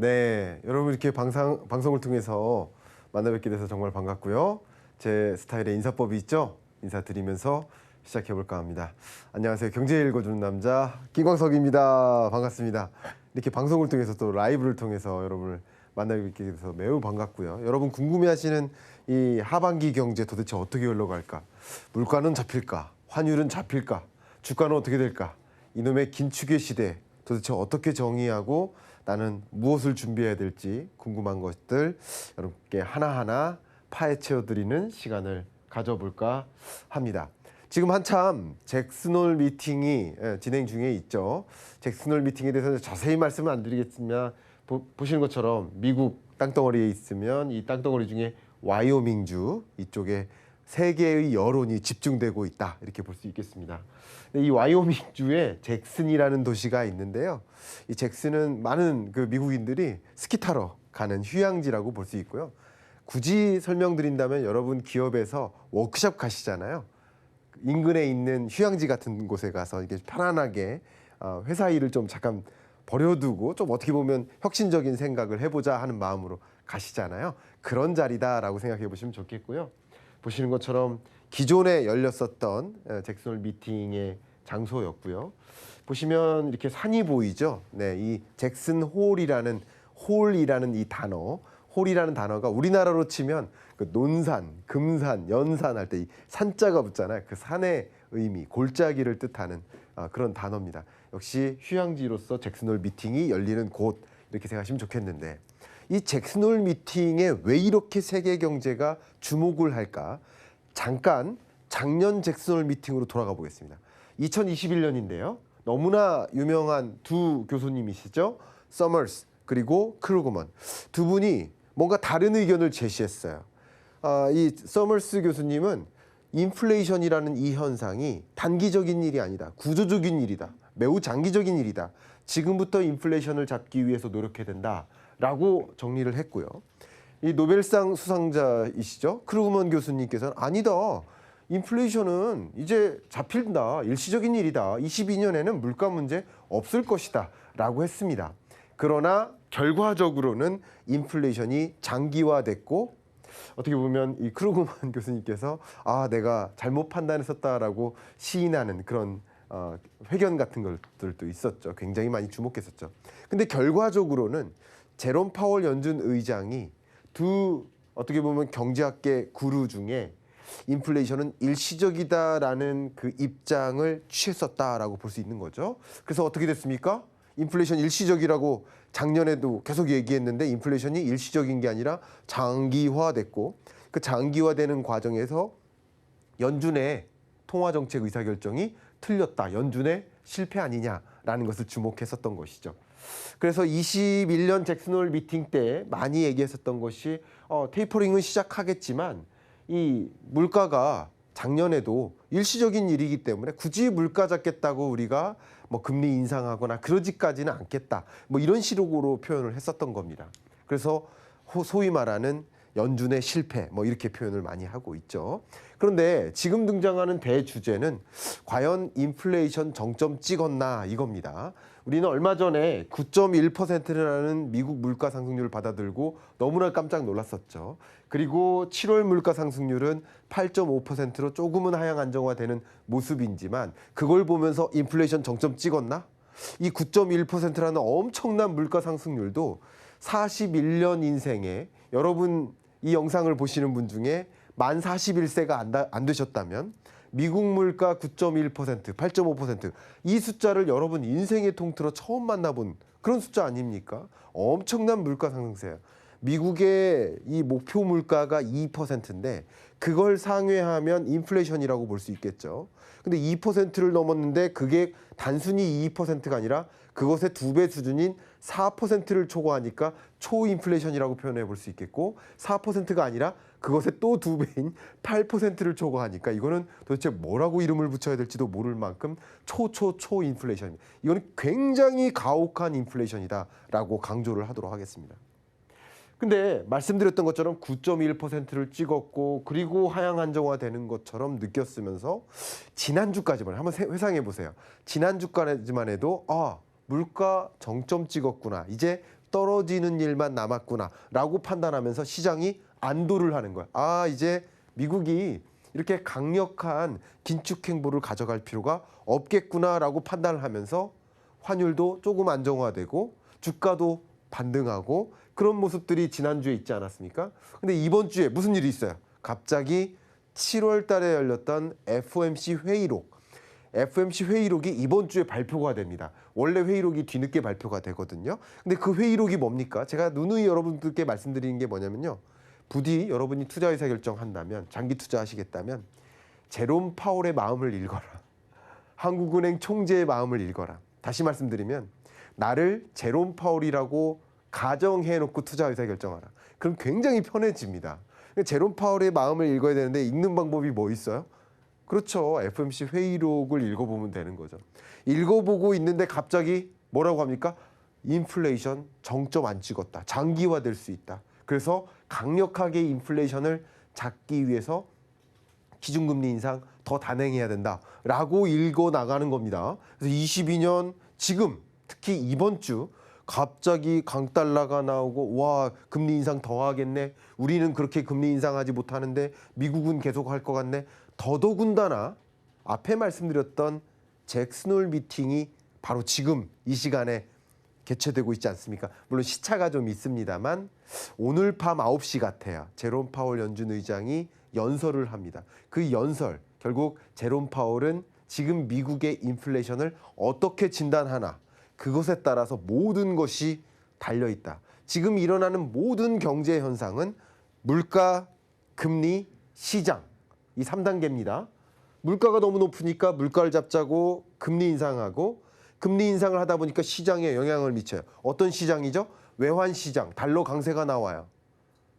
네, 여러분 이렇게 방송을 통해서 만나 뵙게 돼서 정말 반갑고요. 제 스타일의 인사법이 있죠? 인사드리면서 시작해볼까 합니다. 안녕하세요. 경제 읽어주는 남자 김광석입니다. 반갑습니다. 이렇게 방송을 통해서 또 라이브를 통해서 여러분을 만나 뵙게 돼서 매우 반갑고요. 여러분 궁금해하시는 이 하반기 경제 도대체 어떻게 흘러갈까? 물가는 잡힐까? 환율은 잡힐까? 주가는 어떻게 될까? 이놈의 긴축의 시대 도대체 어떻게 정의하고 나는 무엇을 준비해야 될지 궁금한 것들 여러분께 하나하나 파헤쳐드리는 시간을 가져볼까 합니다. 지금 한참 잭슨홀 미팅이 진행 중에 있죠. 잭슨홀 미팅에 대해서 자세히 말씀은 안 드리겠지만 보시는 것처럼 미국 땅덩어리에 있으면 이 땅덩어리 중에 와이오밍주 이쪽에 세계의 여론이 집중되고 있다 이렇게 볼 수 있겠습니다. 이 와이오밍주에 잭슨이라는 도시가 있는데요. 이 잭슨은 많은 그 미국인들이 스키 타러 가는 휴양지라고 볼 수 있고요. 굳이 설명드린다면 여러분 기업에서 워크숍 가시잖아요. 인근에 있는 휴양지 같은 곳에 가서 이게 편안하게 회사 일을 좀 잠깐 버려두고 좀 어떻게 보면 혁신적인 생각을 해보자 하는 마음으로 가시잖아요. 그런 자리다라고 생각해 보시면 좋겠고요. 보시는 것처럼 기존에 열렸었던 잭슨홀 미팅의 장소였고요. 보시면 이렇게 산이 보이죠. 네, 이 잭슨 홀이라는 이 단어, 홀이라는 단어가 우리나라로 치면 그 논산, 금산, 연산 할 때 이 산자가 붙잖아요. 그 산의 의미, 골짜기를 뜻하는 그런 단어입니다. 역시 휴양지로서 잭슨홀 미팅이 열리는 곳 이렇게 생각하시면 좋겠는데 이 잭슨홀 미팅에 왜 이렇게 세계 경제가 주목을 할까? 잠깐 작년 잭슨홀 미팅으로 돌아가 보겠습니다. 2021년인데요. 너무나 유명한 두 교수님이시죠. 서머스 그리고 크루그먼 두 분이 뭔가 다른 의견을 제시했어요. 이 서머스 교수님은 인플레이션이라는 이 현상이 단기적인 일이 아니다. 구조적인 일이다. 매우 장기적인 일이다. 지금부터 인플레이션을 잡기 위해서 노력해야 된다라고 정리를 했고요. 이 노벨상 수상자이시죠. 크루그먼 교수님께서는 아니다. 인플레이션은 이제 잡힌다. 일시적인 일이다. 22년에는 물가 문제 없을 것이다. 라고 했습니다. 그러나 결과적으로는 인플레이션이 장기화됐고 어떻게 보면 이 크루그먼 교수님께서 내가 잘못 판단했었다라고 시인하는 그런 회견 같은 것들도 있었죠. 굉장히 많이 주목했었죠. 근데 결과적으로는 제롬 파월 연준 의장이 두 어떻게 보면 경제학계 구루 중에 인플레이션은 일시적이다라는 그 입장을 취했었다라고 볼 수 있는 거죠. 그래서 어떻게 됐습니까? 인플레이션 일시적이라고 작년에도 계속 얘기했는데 인플레이션이 일시적인 게 아니라 장기화됐고 그 장기화되는 과정에서 연준의 통화정책 의사결정이 틀렸다. 연준의 실패 아니냐라는 것을 주목했었던 것이죠. 그래서 21년 잭슨홀 미팅 때 많이 얘기했었던 것이 테이퍼링은 시작하겠지만 이 물가가 작년에도 일시적인 일이기 때문에 굳이 물가 잡겠다고 우리가 뭐 금리 인상하거나 그러지까지는 않겠다. 뭐 이런 식으로 표현을 했었던 겁니다. 그래서 소위 말하는 연준의 실패 뭐 이렇게 표현을 많이 하고 있죠. 그런데 지금 등장하는 대주제는 과연 인플레이션 정점 찍었나 이겁니다. 우리는 얼마 전에 9.1%라는 미국 물가 상승률을 받아들고 너무나 깜짝 놀랐었죠. 그리고 7월 물가 상승률은 8.5%로 조금은 하향 안정화되는 모습이지만 그걸 보면서 인플레이션 정점 찍었나? 이 9.1%라는 엄청난 물가 상승률도 41년 인생에 여러분 이 영상을 보시는 분 중에 만 41세가 안 되셨다면 미국 물가 9.1%, 8.5% 이 숫자를 여러분 인생의 통틀어 처음 만나본 그런 숫자 아닙니까? 엄청난 물가 상승세예요. 미국의 이 목표 물가가 2%인데 그걸 상회하면 인플레이션이라고 볼 수 있겠죠. 근데 2%를 넘었는데 그게 단순히 2%가 아니라 그것의 2배 수준인 4%를 초과하니까 초인플레이션이라고 표현해 볼 수 있겠고 4%가 아니라 그것의 또 2배인 8%를 초과하니까 이거는 도대체 뭐라고 이름을 붙여야 될지도 모를 만큼 초인플레이션. 이거는 굉장히 가혹한 인플레이션이다라고 강조를 하도록 하겠습니다. 근데 말씀드렸던 것처럼 9.1%를 찍었고 그리고 하향 안정화되는 것처럼 느꼈으면서 지난주까지만 한번 회상해 보세요. 지난주까지만 해도 물가 정점 찍었구나. 이제 떨어지는 일만 남았구나라고 판단하면서 시장이 안도를 하는 거야. 아, 이제 미국이 이렇게 강력한 긴축 행보를 가져갈 필요가 없겠구나라고 판단을 하면서 환율도 조금 안정화되고 주가도 반등하고 그런 모습들이 지난주에 있지 않았습니까? 근데 이번 주에 무슨 일이 있어요? 갑자기 7월 달에 열렸던 FOMC 회의록. FOMC 회의록이 이번 주에 발표가 됩니다. 원래 회의록이 뒤늦게 발표가 되거든요. 근데 그 회의록이 뭡니까? 제가 누누이 여러분들께 말씀드리는 게 뭐냐면요. 부디 여러분이 투자 의사 결정한다면, 장기 투자하시겠다면 제롬 파월의 마음을 읽어라. 한국은행 총재의 마음을 읽어라. 다시 말씀드리면 나를 제롬 파월이라고 가정해놓고 투자 의사 결정하라. 그럼 굉장히 편해집니다. 제롬 파월의 마음을 읽어야 되는데 읽는 방법이 뭐 있어요? 그렇죠. FOMC 회의록을 읽어보면 되는 거죠. 읽어보고 있는데 갑자기 뭐라고 합니까? 인플레이션 정점 안 찍었다. 장기화될 수 있다. 그래서 강력하게 인플레이션을 잡기 위해서 기준금리 인상 더 단행해야 된다라고 읽어 나가는 겁니다. 그래서 22년 지금 특히 이번 주 갑자기 강달러가 나오고 와 금리 인상 더 하겠네. 우리는 그렇게 금리 인상하지 못하는데 미국은 계속 할 것 같네. 더더군다나 앞에 말씀드렸던 잭슨홀 미팅이 바로 지금 이 시간에 개최되고 있지 않습니까? 물론 시차가 좀 있습니다만 오늘 밤 9시 같아요. 제롬 파월 연준 의장이 연설을 합니다. 그 연설 결국 제롬 파월은 지금 미국의 인플레이션을 어떻게 진단하나 그것에 따라서 모든 것이 달려있다. 지금 일어나는 모든 경제 현상은 물가, 금리, 시장 이 3단계입니다. 물가가 너무 높으니까 물가를 잡자고 금리 인상하고 금리 인상을 하다 보니까 시장에 영향을 미쳐요. 어떤 시장이죠? 외환시장, 달러 강세가 나와요.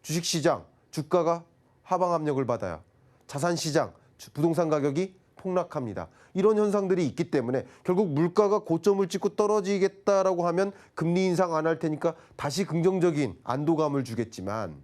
주식시장, 주가가 하방 압력을 받아요. 자산시장, 부동산 가격이 폭락합니다. 이런 현상들이 있기 때문에 결국 물가가 고점을 찍고 떨어지겠다라고 하면 금리 인상 안 할 테니까 다시 긍정적인 안도감을 주겠지만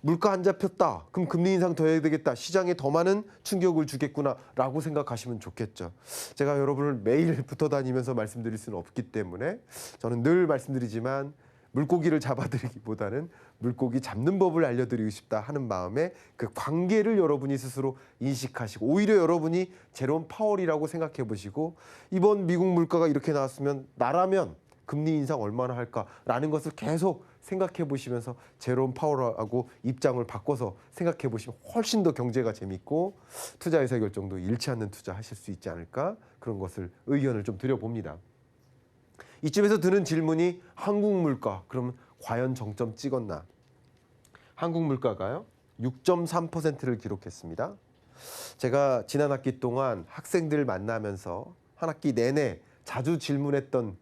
물가 안 잡혔다. 그럼 금리 인상 더 해야 되겠다. 시장에 더 많은 충격을 주겠구나라고 생각하시면 좋겠죠. 제가 여러분을 매일 붙어 다니면서 말씀드릴 수는 없기 때문에 저는 늘 말씀드리지만 물고기를 잡아드리기보다는 물고기 잡는 법을 알려드리고 싶다 하는 마음에 그 관계를 여러분이 스스로 인식하시고 오히려 여러분이 제롬 파월이라고 생각해 보시고 이번 미국 물가가 이렇게 나왔으면 나라면 금리 인상 얼마나 할까라는 것을 계속 생각해 보시면서 제롬 파월하고 입장을 바꿔서 생각해 보시면 훨씬 더 경제가 재밌고 투자 의사 결정도 잃지 않는 투자 하실 수 있지 않을까 그런 것을 의견을 좀 드려봅니다. 이쯤에서 드는 질문이 한국 물가 그러면 과연 정점 찍었나? 한국 물가가요 6.3%를 기록했습니다. 제가 지난 학기 동안 학생들 만나면서 한 학기 내내 자주 질문했던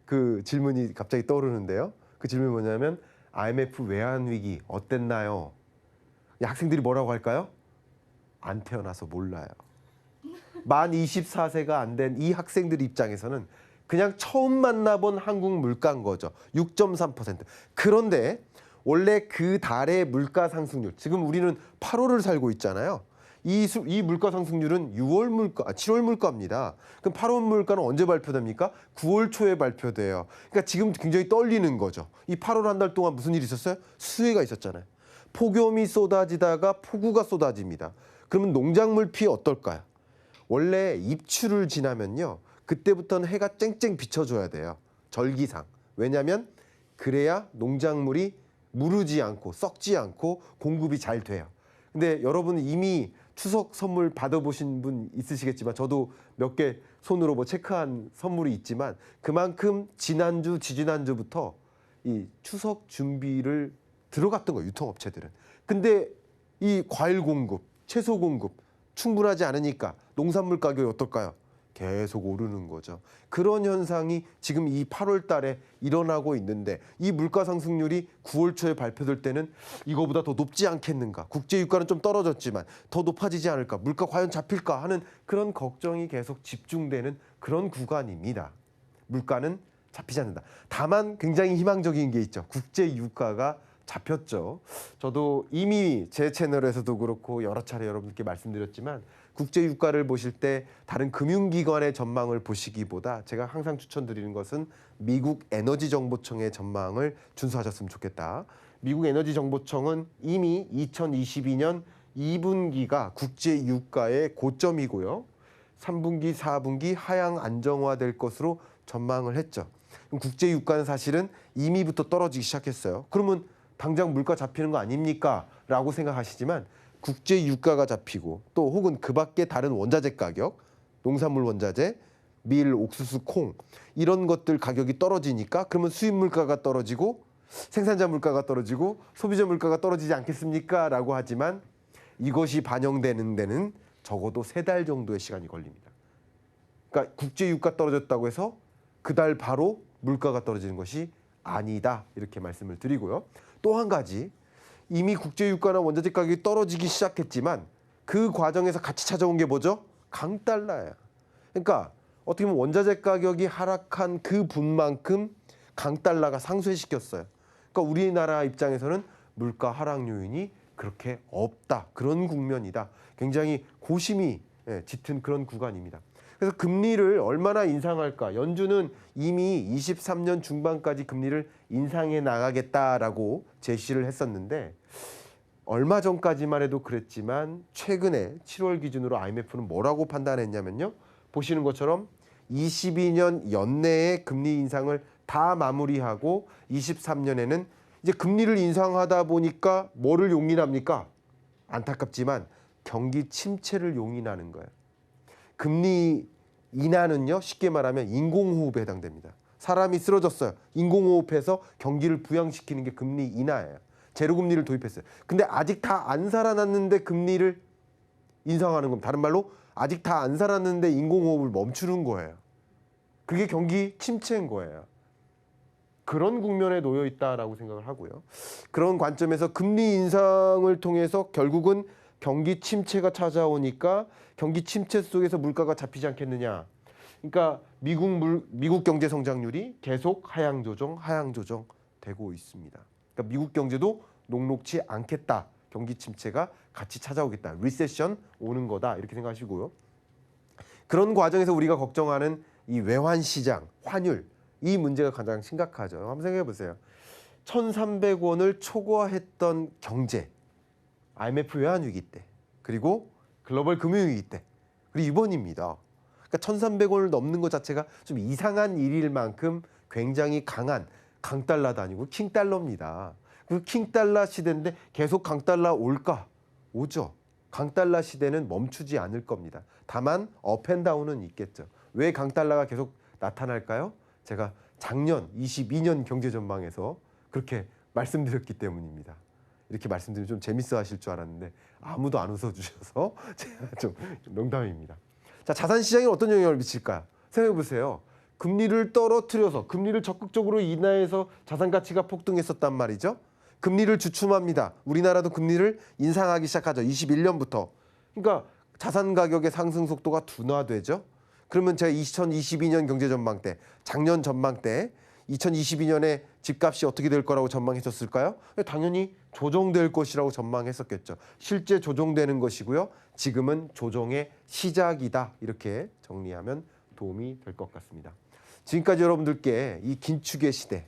그 질문이 갑자기 떠오르는데요. 그 질문이 뭐냐면 IMF 외환위기 어땠나요? 학생들이 뭐라고 할까요? 안 태어나서 몰라요. 만 24세가 안 된 이 학생들 입장에서는 그냥 처음 만나본 한국 물가인 거죠. 6.3%. 그런데 원래 그 달의 물가 상승률, 지금 우리는 8월을 살고 있잖아요. 이 물가 상승률은 7월 물가입니다. 그럼 8월 물가는 언제 발표됩니까? 9월 초에 발표돼요. 그러니까 지금 굉장히 떨리는 거죠. 이 8월 한 달 동안 무슨 일이 있었어요? 수해가 있었잖아요. 폭염이 쏟아지다가 폭우가 쏟아집니다. 그러면 농작물 피해 어떨까요? 원래 입추를 지나면요. 그때부터는 해가 쨍쨍 비춰줘야 돼요. 절기상. 왜냐하면 그래야 농작물이 무르지 않고 썩지 않고 공급이 잘 돼요. 근데 여러분 이미 추석 선물 받아보신 분 있으시겠지만 저도 몇 개 손으로 뭐 체크한 선물이 있지만 그만큼 지난주, 지지난주부터 이 추석 준비를 들어갔던 거예요. 유통업체들은. 근데 이 과일 공급, 채소 공급 충분하지 않으니까 농산물 가격이 어떨까요? 계속 오르는 거죠. 그런 현상이 지금 이 8월 달에 일어나고 있는데 이 물가 상승률이 9월 초에 발표될 때는 이거보다 더 높지 않겠는가. 국제유가는 좀 떨어졌지만 더 높아지지 않을까. 물가 과연 잡힐까 하는 그런 걱정이 계속 집중되는 그런 구간입니다. 물가는 잡히지 않는다. 다만 굉장히 희망적인 게 있죠. 국제유가가 잡혔죠. 저도 이미 제 채널에서도 그렇고 여러 차례 여러분께 말씀드렸지만 국제 유가를 보실 때 다른 금융기관의 전망을 보시기보다 제가 항상 추천드리는 것은 미국 에너지정보청의 전망을 준수하셨으면 좋겠다. 미국 에너지정보청은 이미 2022년 2분기가 국제 유가의 고점이고요. 3분기, 4분기 하향 안정화될 것으로 전망을 했죠. 그럼 국제 유가는 사실은 이미부터 떨어지기 시작했어요. 그러면 당장 물가 잡히는 거 아닙니까? 라고 생각하시지만 국제 유가가 잡히고 또 혹은 그 밖에 다른 원자재 가격, 농산물 원자재, 밀, 옥수수, 콩 이런 것들 가격이 떨어지니까 그러면 수입 물가가 떨어지고 생산자 물가가 떨어지고 소비자 물가가 떨어지지 않겠습니까? 라고 하지만 이것이 반영되는 데는 적어도 3달 정도의 시간이 걸립니다. 그러니까 국제 유가 떨어졌다고 해서 그달 바로 물가가 떨어지는 것이 아니다. 이렇게 말씀을 드리고요. 또 한 가지 이미 국제 유가나 원자재 가격이 떨어지기 시작했지만 그 과정에서 같이 찾아온 게 뭐죠? 강달러예요. 그러니까 어떻게 보면 원자재 가격이 하락한 그 분만큼 강달러가 상쇄시켰어요. 그러니까 우리나라 입장에서는 물가 하락 요인이 그렇게 없다. 그런 국면이다. 굉장히 고심이 짙은 그런 구간입니다. 그래서 금리를 얼마나 인상할까? 연준은 이미 23년 중반까지 금리를 인상해 나가겠다라고 제시를 했었는데 얼마 전까지만 해도 그랬지만 최근에 7월 기준으로 IMF는 뭐라고 판단했냐면요. 보시는 것처럼 22년 연내에 금리 인상을 다 마무리하고 23년에는 이제 금리를 인상하다 보니까 뭐를 용인합니까? 안타깝지만 경기 침체를 용인하는 거예요. 금리 인하는요, 쉽게 말하면 인공호흡에 해당됩니다. 사람이 쓰러졌어요. 인공호흡해서 경기를 부양시키는 게 금리 인하예요. 제로금리를 도입했어요. 근데 아직 다 안 살아났는데 금리를 인상하는 겁니다. 다른 말로 아직 다 안 살아났는데 인공호흡을 멈추는 거예요. 그게 경기 침체인 거예요. 그런 국면에 놓여 있다라고 생각을 하고요. 그런 관점에서 금리 인상을 통해서 결국은 경기 침체가 찾아오니까 경기 침체 속에서 물가가 잡히지 않겠느냐. 그러니까 미국 경제 성장률이 계속 하향 조정 되고 있습니다. 그러니까 미국 경제도 녹록지 않겠다. 경기 침체가 같이 찾아오겠다. 리세션 오는 거다. 이렇게 생각하시고요. 그런 과정에서 우리가 걱정하는 이 외환 시장, 환율 이 문제가 가장 심각하죠. 한번 생각해 보세요. 1,300원을 초과했던 경제, IMF 외환위기 때, 그리고 글로벌 금융위기 때, 그리고 이번입니다. 그러니까 1,300원을 넘는 것 자체가 좀 이상한 일일 만큼 굉장히 강한 강달러도 아니고 킹달러입니다. 그 킹달러 시대인데 계속 강달러 올까? 오죠. 강달러 시대는 멈추지 않을 겁니다. 다만 업앤다운은 있겠죠. 왜 강달러가 계속 나타날까요? 제가 작년 22년 경제전망에서 그렇게 말씀드렸기 때문입니다. 이렇게 말씀드리면 좀 재밌어 하실 줄 알았는데 아무도 안 웃어주셔서 제가 좀 농담입니다. 자, 자산시장에 어떤 영향을 미칠까? 생각해 보세요. 금리를 떨어뜨려서 금리를 적극적으로 인하해서 자산 가치가 폭등했었단 말이죠. 금리를 주춤합니다. 우리나라도 금리를 인상하기 시작하죠. 21년부터. 그러니까 자산 가격의 상승 속도가 둔화되죠. 그러면 제가 2022년 경제전망 때, 작년 전망 때 2022년에 집값이 어떻게 될 거라고 전망했었을까요? 당연히 조정될 것이라고 전망했었겠죠. 실제 조정되는 것이고요. 지금은 조정의 시작이다. 이렇게 정리하면 도움이 될 것 같습니다. 지금까지 여러분들께 이 긴축의 시대,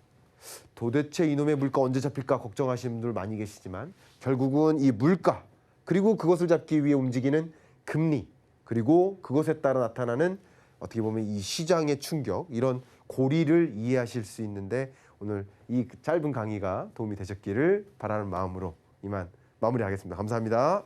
도대체 이놈의 물가 언제 잡힐까 걱정하시는 분들 많이 계시지만 결국은 이 물가, 그리고 그것을 잡기 위해 움직이는 금리, 그리고 그것에 따라 나타나는 어떻게 보면 이 시장의 충격, 이런 고리를 이해하실 수 있는데 오늘 이 짧은 강의가 도움이 되셨기를 바라는 마음으로 이만 마무리하겠습니다. 감사합니다.